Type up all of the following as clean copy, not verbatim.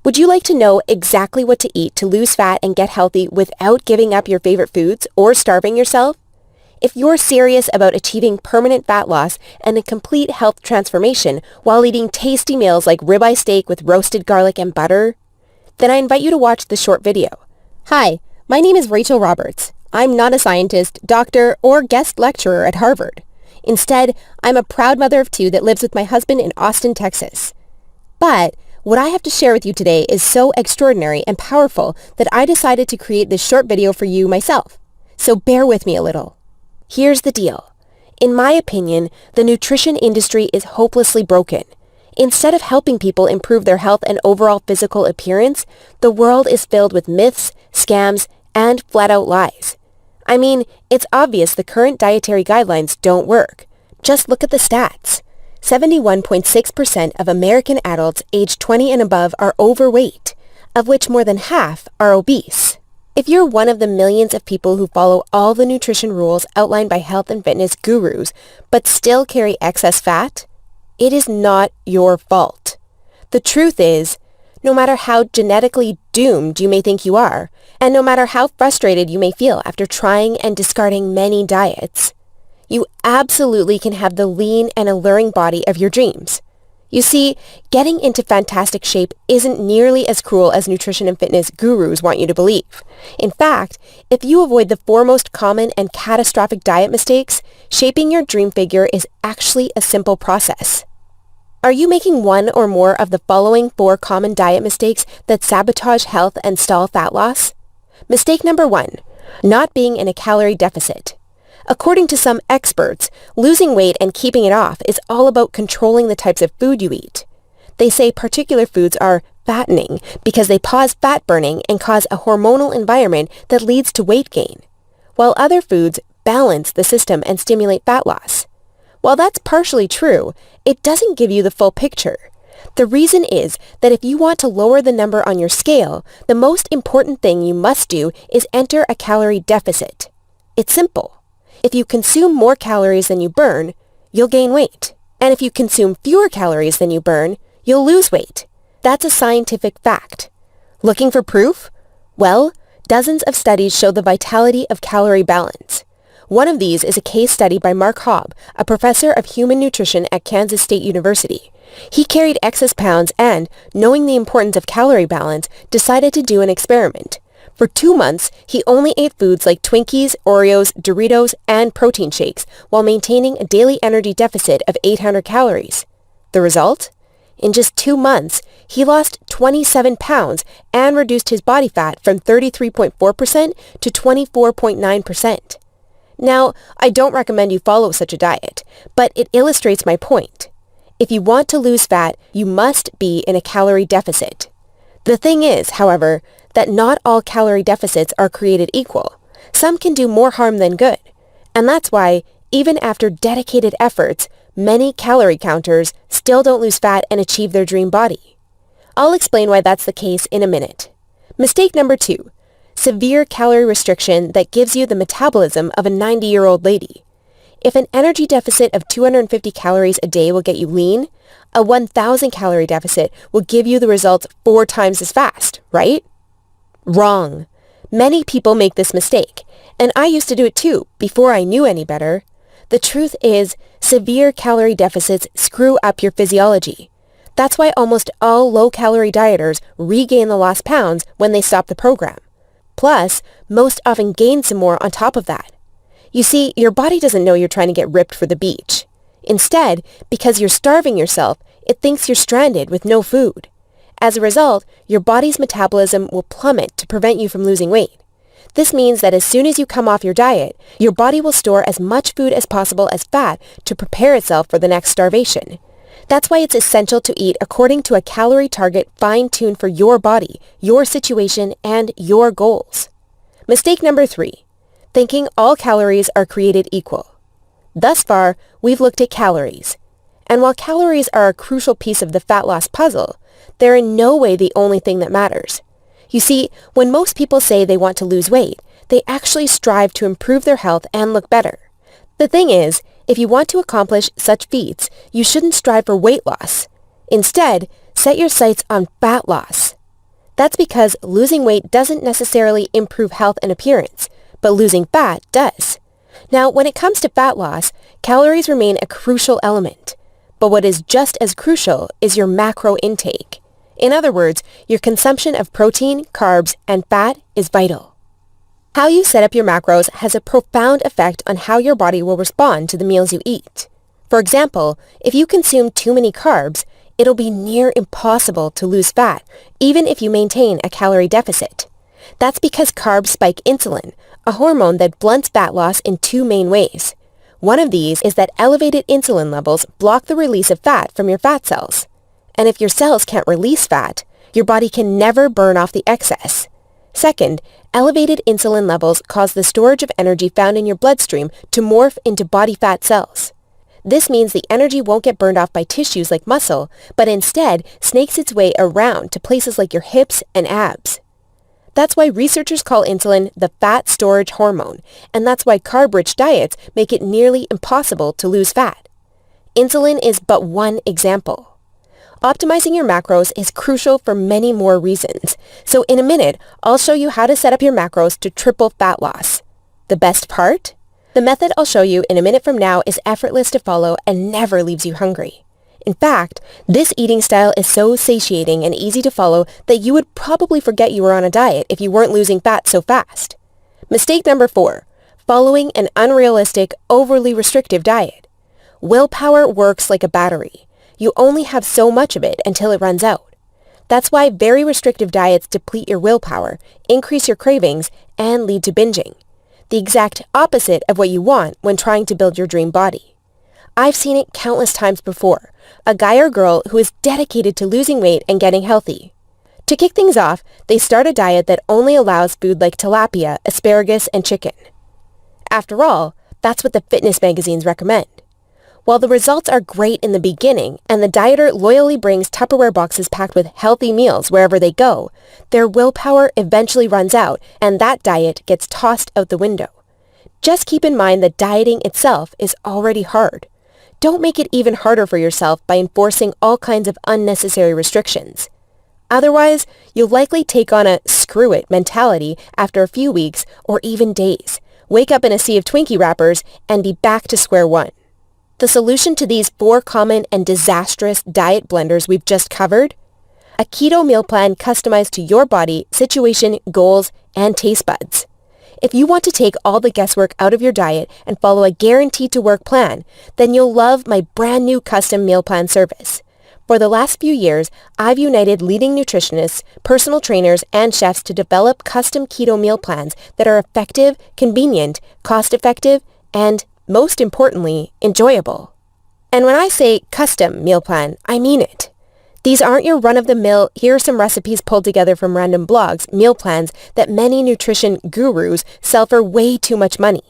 Would you like to know exactly what to eat to lose fat and get healthy without giving up your favorite foods or starving yourself? If you're serious about achieving permanent fat loss and a complete health transformation while eating tasty meals like ribeye steak with roasted garlic and butter, then I invite you to watch this short video. Hi, my name is Rachel Roberts. I'm not a scientist, doctor, or guest lecturer at Harvard. Instead, I'm a proud mother of two that lives with my husband in Austin, Texas. But what I have to share with you today is so extraordinary and powerful that I decided to create this short video for you myself. So bear with me a little. Here's the deal. In my opinion, the nutrition industry is hopelessly broken. Instead of helping people improve their health and overall physical appearance, the world is filled with myths, scams, and flat-out lies. I mean, it's obvious the current dietary guidelines don't work. Just look at the stats. 71.6% of American adults aged 20 and above are overweight, of which more than half are obese. If you're one of the millions of people who follow all the nutrition rules outlined by health and fitness gurus, but still carry excess fat, it is not your fault. The truth is, no matter how genetically doomed you may think you are, and no matter how frustrated you may feel after trying and discarding many diets, you absolutely can have the lean and alluring body of your dreams. You see, getting into fantastic shape isn't nearly as cruel as nutrition and fitness gurus want you to believe. In fact, if you avoid the four most common and catastrophic diet mistakes, shaping your dream figure is actually a simple process. Are you making one or more of the following 4 common diet mistakes that sabotage health and stall fat loss? Mistake number 1, not being in a calorie deficit. According to some experts, losing weight and keeping it off is all about controlling the types of food you eat. They say particular foods are fattening because they pause fat burning and cause a hormonal environment that leads to weight gain, while other foods balance the system and stimulate fat loss. While that's partially true, it doesn't give you the full picture. The reason is that if you want to lower the number on your scale, the most important thing you must do is enter a calorie deficit. It's simple. If you consume more calories than you burn, you'll gain weight. And if you consume fewer calories than you burn, you'll lose weight. That's a scientific fact. Looking for proof? Well, dozens of studies show the vitality of calorie balance. One of these is a case study by Mark Hobb, a professor of human nutrition at Kansas State University. He carried excess pounds and, knowing the importance of calorie balance, decided to do an experiment. For 2 months, he only ate foods like Twinkies, Oreos, Doritos, and protein shakes while maintaining a daily energy deficit of 800 calories. The result? In just 2 months, he lost 27 pounds and reduced his body fat from 33.4% to 24.9%. Now, I don't recommend you follow such a diet, but it illustrates my point. If you want to lose fat, you must be in a calorie deficit. The thing is, however, that not all calorie deficits are created equal. Some can do more harm than good. And that's why, even after dedicated efforts, many calorie counters still don't lose fat and achieve their dream body. I'll explain why that's the case in a minute. Mistake number 2. Severe calorie restriction that gives you the metabolism of a 90-year-old lady. If an energy deficit of 250 calories a day will get you lean, a 1,000 calorie deficit will give you the results 4 times as fast, right? Wrong. Many people make this mistake, and I used to do it too, before I knew any better. The truth is, severe calorie deficits screw up your physiology. That's why almost all low-calorie dieters regain the lost pounds when they stop the program. Plus, most often gain some more on top of that. You see, your body doesn't know you're trying to get ripped for the beach. Instead, because you're starving yourself, it thinks you're stranded with no food. As a result, your body's metabolism will plummet to prevent you from losing weight. This means that as soon as you come off your diet, your body will store as much food as possible as fat to prepare itself for the next starvation. That's why it's essential to eat according to a calorie target fine-tuned for your body, your situation, and your goals. Mistake number 3. Thinking all calories are created equal. Thus far, we've looked at calories. And while calories are a crucial piece of the fat loss puzzle, they're in no way the only thing that matters. You see, when most people say they want to lose weight, they actually strive to improve their health and look better. The thing is, if you want to accomplish such feats, you shouldn't strive for weight loss. Instead, set your sights on fat loss. That's because losing weight doesn't necessarily improve health and appearance, but losing fat does. Now, when it comes to fat loss, calories remain a crucial element. But what is just as crucial is your macro intake. In other words, your consumption of protein, carbs, and fat is vital. How you set up your macros has a profound effect on how your body will respond to the meals you eat. For example, if you consume too many carbs, it'll be near impossible to lose fat, even if you maintain a calorie deficit. That's because carbs spike insulin, a hormone that blunts fat loss in two main ways. One of these is that elevated insulin levels block the release of fat from your fat cells. And if your cells can't release fat, your body can never burn off the excess. Second, elevated insulin levels cause the storage of energy found in your bloodstream to morph into body fat cells. This means the energy won't get burned off by tissues like muscle, but instead snakes its way around to places like your hips and abs. That's why researchers call insulin the fat storage hormone, and that's why carb-rich diets make it nearly impossible to lose fat. Insulin is but one example. Optimizing your macros is crucial for many more reasons, so in a minute, I'll show you how to set up your macros to triple fat loss. The best part? The method I'll show you in a minute from now is effortless to follow and never leaves you hungry. In fact, this eating style is so satiating and easy to follow that you would probably forget you were on a diet if you weren't losing fat so fast. Mistake number 4, following an unrealistic, overly restrictive diet. Willpower works like a battery. You only have so much of it until it runs out. That's why very restrictive diets deplete your willpower, increase your cravings, and lead to binging. The exact opposite of what you want when trying to build your dream body. I've seen it countless times before. A guy or girl who is dedicated to losing weight and getting healthy. To kick things off, they start a diet that only allows food like tilapia, asparagus, and chicken. After all, that's what the fitness magazines recommend. While the results are great in the beginning, and the dieter loyally brings Tupperware boxes packed with healthy meals wherever they go, their willpower eventually runs out, and that diet gets tossed out the window. Just keep in mind that dieting itself is already hard. Don't make it even harder for yourself by enforcing all kinds of unnecessary restrictions. Otherwise, you'll likely take on a screw it mentality after a few weeks or even days, wake up in a sea of Twinkie wrappers, and be back to square one. The solution to these 4 common and disastrous diet blunders we've just covered? A keto meal plan customized to your body, situation, goals, and taste buds. If you want to take all the guesswork out of your diet and follow a guaranteed-to-work plan, then you'll love my brand new custom meal plan service. For the last few years, I've united leading nutritionists, personal trainers, and chefs to develop custom keto meal plans that are effective, convenient, cost-effective, and, most importantly, enjoyable. And when I say custom meal plan, I mean it. These aren't your run-of-the-mill, here are some recipes pulled together from random blogs, meal plans that many nutrition gurus sell for way too much money.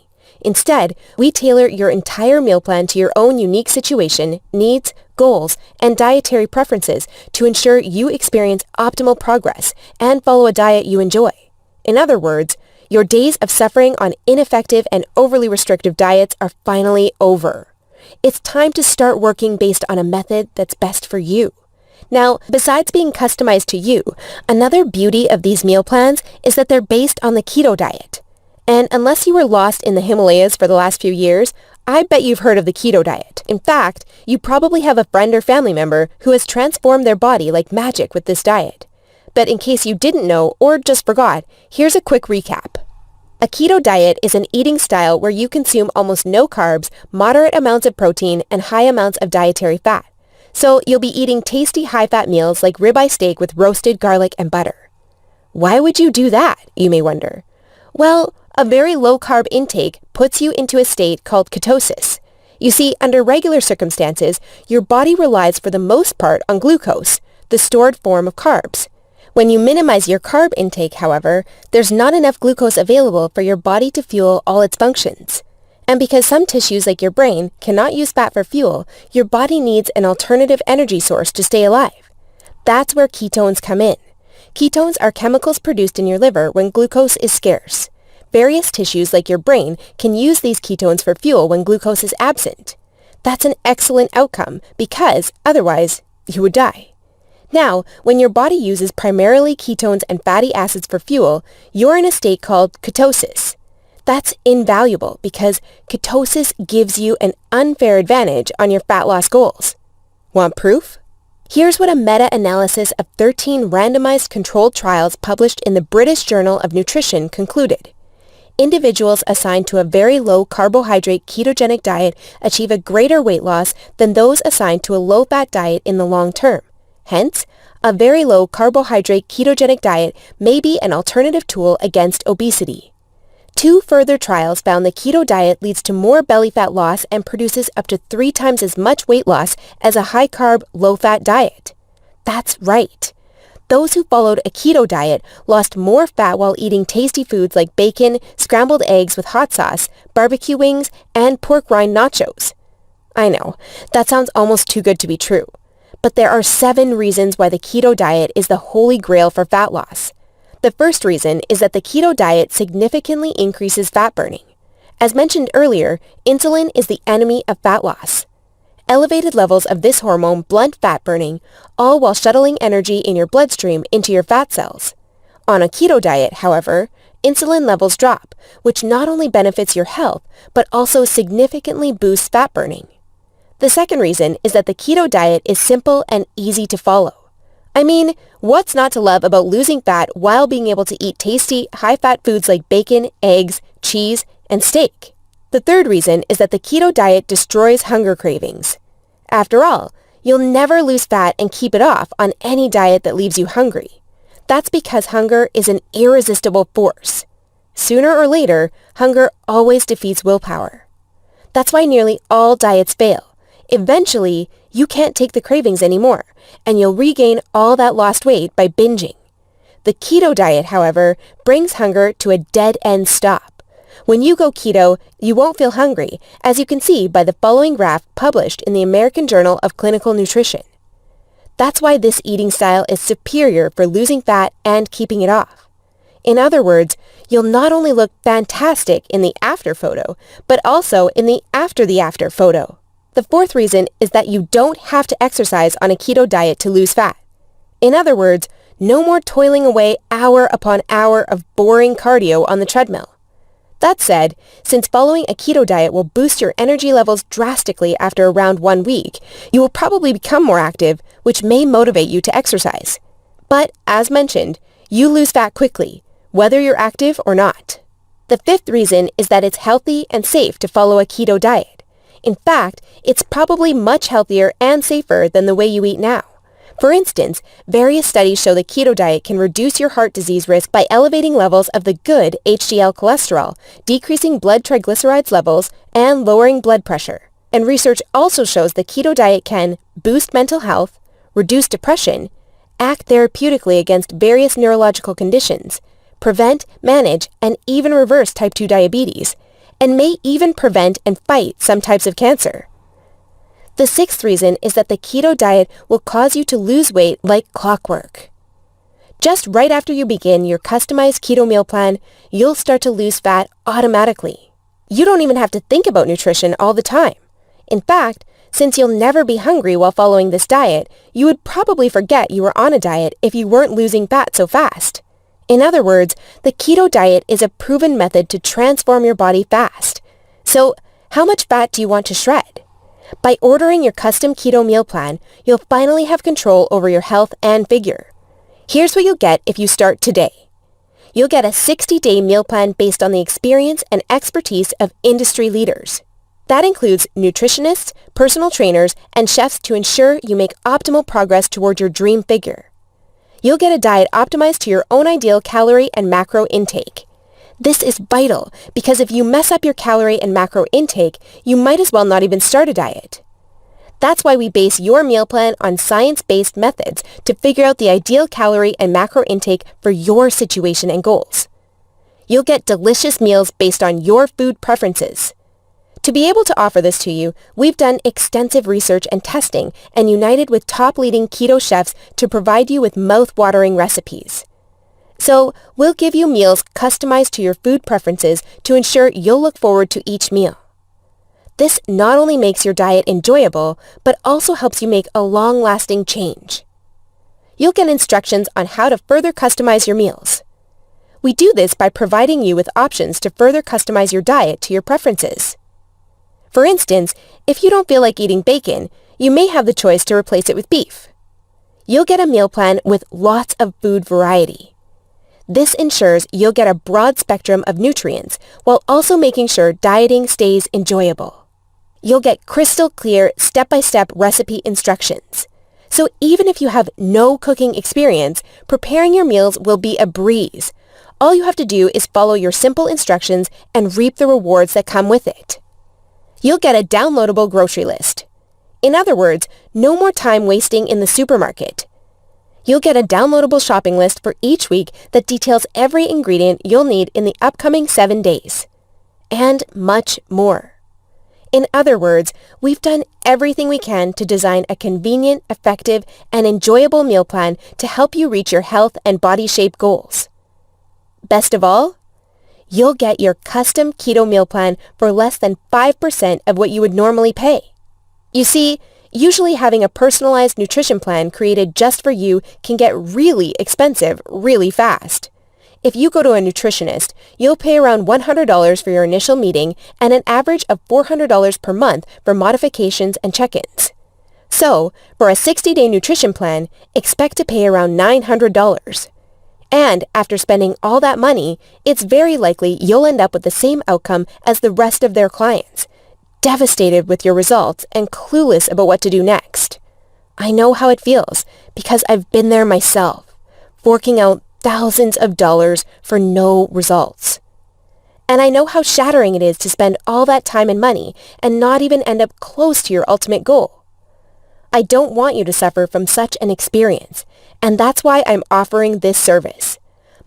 Instead, we tailor your entire meal plan to your own unique situation, needs, goals, and dietary preferences to ensure you experience optimal progress and follow a diet you enjoy. In other words, your days of suffering on ineffective and overly restrictive diets are finally over. It's time to start working based on a method that's best for you. Now, besides being customized to you, another beauty of these meal plans is that they're based on the keto diet. And unless you were lost in the Himalayas for the last few years, I bet you've heard of the keto diet. In fact, you probably have a friend or family member who has transformed their body like magic with this diet. But in case you didn't know or just forgot, here's a quick recap. A keto diet is an eating style where you consume almost no carbs, moderate amounts of protein, and high amounts of dietary fat. So you'll be eating tasty high-fat meals like ribeye steak with roasted garlic and butter. Why would you do that, you may wonder? Well, a very low-carb intake puts you into a state called ketosis. You see, under regular circumstances, your body relies for the most part on glucose, the stored form of carbs. When you minimize your carb intake, however, there's not enough glucose available for your body to fuel all its functions. And because some tissues like your brain cannot use fat for fuel, your body needs an alternative energy source to stay alive. That's where ketones come in. Ketones are chemicals produced in your liver when glucose is scarce. Various tissues like your brain can use these ketones for fuel when glucose is absent. That's an excellent outcome because, otherwise, you would die. Now, when your body uses primarily ketones and fatty acids for fuel, you're in a state called ketosis. That's invaluable because ketosis gives you an unfair advantage on your fat loss goals. Want proof? Here's what a meta-analysis of 13 randomized controlled trials published in the British Journal of Nutrition concluded. Individuals assigned to a very low carbohydrate ketogenic diet achieve a greater weight loss than those assigned to a low-fat diet in the long term. Hence, a very low carbohydrate ketogenic diet may be an alternative tool against obesity. 2 further trials found the keto diet leads to more belly fat loss and produces up to 3 times as much weight loss as a high-carb, low-fat diet. That's right. Those who followed a keto diet lost more fat while eating tasty foods like bacon, scrambled eggs with hot sauce, barbecue wings, and pork rind nachos. I know, that sounds almost too good to be true. But there are 7 reasons why the keto diet is the holy grail for fat loss. The first reason is that the keto diet significantly increases fat burning. As mentioned earlier, insulin is the enemy of fat loss. Elevated levels of this hormone blunt fat burning, all while shuttling energy in your bloodstream into your fat cells. On a keto diet, however, insulin levels drop, which not only benefits your health, but also significantly boosts fat burning. The second reason is that the keto diet is simple and easy to follow. I mean, what's not to love about losing fat while being able to eat tasty, high-fat foods like bacon, eggs, cheese, and steak? The third reason is that the keto diet destroys hunger cravings. After all, you'll never lose fat and keep it off on any diet that leaves you hungry. That's because hunger is an irresistible force. Sooner or later, hunger always defeats willpower. That's why nearly all diets fail. Eventually, you can't take the cravings anymore, and you'll regain all that lost weight by binging. The keto diet, however, brings hunger to a dead-end stop. When you go keto, you won't feel hungry, as you can see by the following graph published in the American Journal of Clinical Nutrition. That's why this eating style is superior for losing fat and keeping it off. In other words, you'll not only look fantastic in the after photo, but also in the after photo. The fourth reason is that you don't have to exercise on a keto diet to lose fat. In other words, no more toiling away hour upon hour of boring cardio on the treadmill. That said, since following a keto diet will boost your energy levels drastically after around 1 week, you will probably become more active, which may motivate you to exercise. But, as mentioned, you lose fat quickly, whether you're active or not. The fifth reason is that it's healthy and safe to follow a keto diet. In fact, it's probably much healthier and safer than the way you eat now. For instance, various studies show the keto diet can reduce your heart disease risk by elevating levels of the good HDL cholesterol, decreasing blood triglycerides levels, and lowering blood pressure. And research also shows the keto diet can boost mental health, reduce depression, act therapeutically against various neurological conditions, prevent, manage, and even reverse type 2 diabetes, and may even prevent and fight some types of cancer. The sixth reason is that the keto diet will cause you to lose weight like clockwork. Just right after you begin your customized keto meal plan, you'll start to lose fat automatically. You don't even have to think about nutrition all the time. In fact, since you'll never be hungry while following this diet, you would probably forget you were on a diet if you weren't losing fat so fast. In other words, the keto diet is a proven method to transform your body fast. So, how much fat do you want to shred? By ordering your custom keto meal plan, you'll finally have control over your health and figure. Here's what you'll get if you start today. You'll get a 60-day meal plan based on the experience and expertise of industry leaders. That includes nutritionists, personal trainers, and chefs to ensure you make optimal progress toward your dream figure. You'll get a diet optimized to your own ideal calorie and macro intake. This is vital because if you mess up your calorie and macro intake, you might as well not even start a diet. That's why we base your meal plan on science-based methods to figure out the ideal calorie and macro intake for your situation and goals. You'll get delicious meals based on your food preferences. To be able to offer this to you, we've done extensive research and testing and united with top leading keto chefs to provide you with mouth-watering recipes. So, we'll give you meals customized to your food preferences to ensure you'll look forward to each meal. This not only makes your diet enjoyable, but also helps you make a long-lasting change. you'll get instructions on how to further customize your meals. We do this by providing you with options to further customize your diet to your preferences. For instance, if you don't feel like eating bacon, you may have the choice to replace it with beef. You'll get a meal plan with lots of food variety. This ensures you'll get a broad spectrum of nutrients while also making sure dieting stays enjoyable. You'll get crystal clear step-by-step recipe instructions. So even if you have no cooking experience, preparing your meals will be a breeze. All you have to do is follow your simple instructions and reap the rewards that come with it. You'll get a downloadable grocery list. In other words, no more time wasting in the supermarket. You'll get a downloadable shopping list for each week that details every ingredient you'll need in the upcoming 7 days. And much more. In other words, we've done everything we can to design a convenient, effective, and enjoyable meal plan to help you reach your health and body shape goals. Best of all, you'll get your custom keto meal plan for less than 5% of what you would normally pay. You see, usually having a personalized nutrition plan created just for you can get really expensive really fast. If you go to a nutritionist, you'll pay around $100 for your initial meeting and an average of $400 per month for modifications and check-ins. So, for a 60-day nutrition plan, expect to pay around $900. And after spending all that money, it's very likely you'll end up with the same outcome as the rest of their clients, devastated with your results and clueless about what to do next. I know how it feels because I've been there myself, forking out thousands of dollars for no results. And I know how shattering it is to spend all that time and money and not even end up close to your ultimate goal. I don't want you to suffer from such an experience, and that's why I'm offering this service.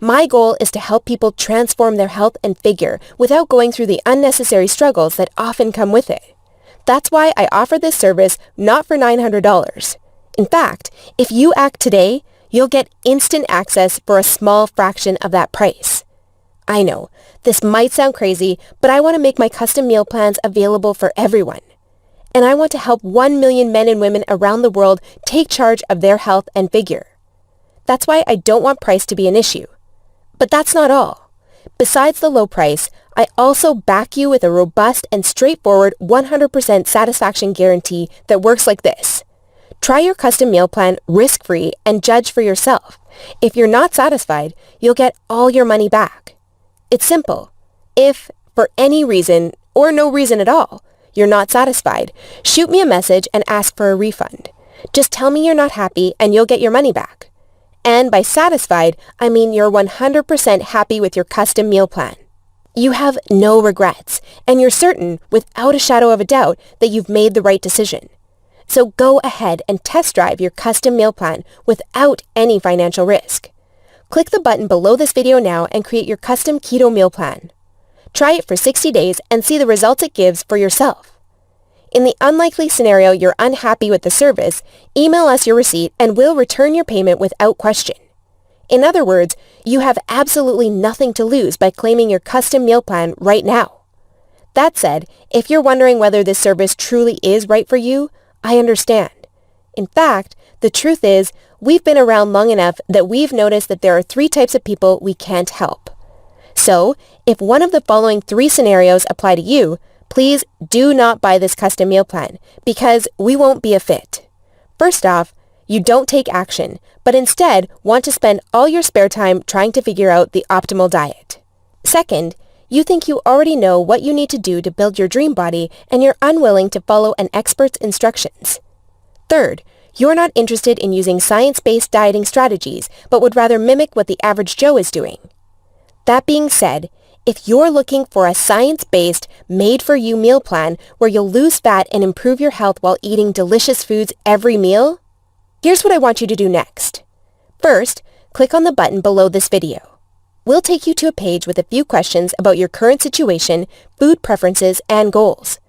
My goal is to help people transform their health and figure without going through the unnecessary struggles that often come with it. That's why I offer this service not for $900. In fact, if you act today, you'll get instant access for a small fraction of that price. I know, this might sound crazy, but I want to make my custom meal plans available for everyone. And I want to help 1 million men and women around the world take charge of their health and figure. That's why I don't want price to be an issue. But that's not all. Besides the low price, I also back you with a robust and straightforward 100% satisfaction guarantee that works like this. Try your custom meal plan risk-free and judge for yourself. If you're not satisfied, you'll get all your money back. It's simple. If, for any reason, or no reason at all, you're not satisfied, shoot me a message and ask for a refund. Just tell me you're not happy and you'll get your money back. And by satisfied, I mean you're 100% happy with your custom meal plan. You have no regrets, and you're certain, without a shadow of a doubt, that you've made the right decision. So go ahead and test drive your custom meal plan without any financial risk. Click the button below this video now and create your custom keto meal plan. Try it for 60 days and see the results it gives for yourself. In the unlikely scenario you're unhappy with the service, email us your receipt and we'll return your payment without question. In other words, you have absolutely nothing to lose by claiming your custom meal plan right now. That said, if you're wondering whether this service truly is right for you, I understand. In fact, the truth is, we've been around long enough that we've noticed that there are 3 types of people we can't help. So, if one of the following 3 scenarios apply to you, please do not buy this custom meal plan, because we won't be a fit. First off, you don't take action, but instead want to spend all your spare time trying to figure out the optimal diet. Second, you think you already know what you need to do to build your dream body and you're unwilling to follow an expert's instructions. Third, you're not interested in using science-based dieting strategies, but would rather mimic what the average Joe is doing. That being said, if you're looking for a science-based, made-for-you meal plan where you'll lose fat and improve your health while eating delicious foods every meal, here's what I want you to do next. First, click on the button below this video. We'll take you to a page with a few questions about your current situation, food preferences, and goals.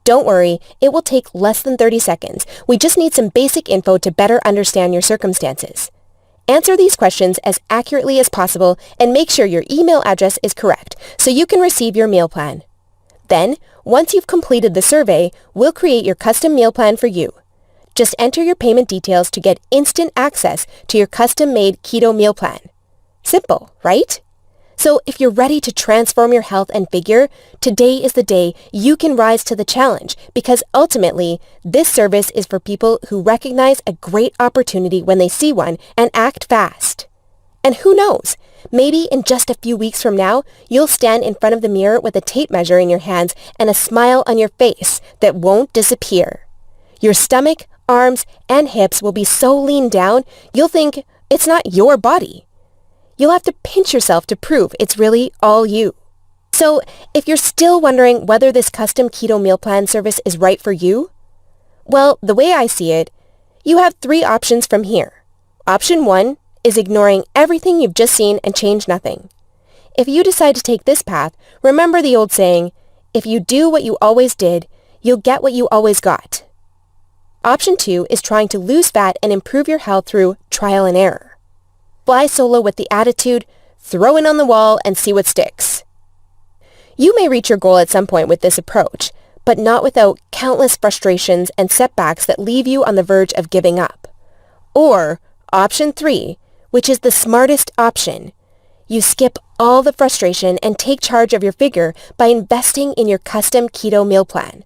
Don't worry, it will take less than 30 seconds. We just need some basic info to better understand your circumstances. Answer these questions as accurately as possible and make sure your email address is correct so you can receive your meal plan. Then, once you've completed the survey, we'll create your custom meal plan for you. Just enter your payment details to get instant access to your custom-made keto meal plan. Simple, right? So if you're ready to transform your health and figure, today is the day you can rise to the challenge, because ultimately, this service is for people who recognize a great opportunity when they see one and act fast. And who knows, maybe in just a few weeks from now, you'll stand in front of the mirror with a tape measure in your hands and a smile on your face that won't disappear. Your stomach, arms, and hips will be so lean down, you'll think it's not your body. You'll have to pinch yourself to prove it's really all you. So, if you're still wondering whether this custom keto meal plan service is right for you, well, the way I see it, you have 3 options from here. Option 1 is ignoring everything you've just seen and change nothing. If you decide to take this path, remember the old saying, if you do what you always did, you'll get what you always got. Option 2 is trying to lose fat and improve your health through trial and error. Fly solo with the attitude, throw in on the wall and see what sticks. You may reach your goal at some point with this approach, but not without countless frustrations and setbacks that leave you on the verge of giving up. Or option 3, which is the smartest option. You skip all the frustration and take charge of your figure by investing in your custom keto meal plan.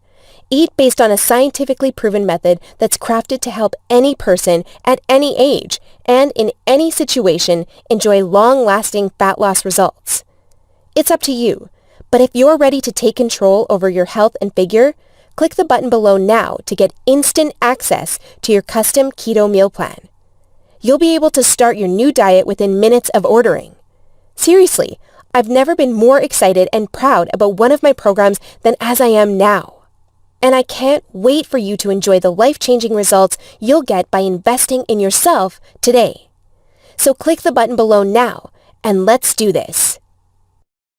Eat based on a scientifically proven method that's crafted to help any person at any age and in any situation enjoy long-lasting fat loss results. It's up to you, but if you're ready to take control over your health and figure, click the button below now to get instant access to your custom keto meal plan. You'll be able to start your new diet within minutes of ordering. Seriously, I've never been more excited and proud about one of my programs than as I am now. And I can't wait for you to enjoy the life-changing results you'll get by investing in yourself today. So click the button below now, and let's do this.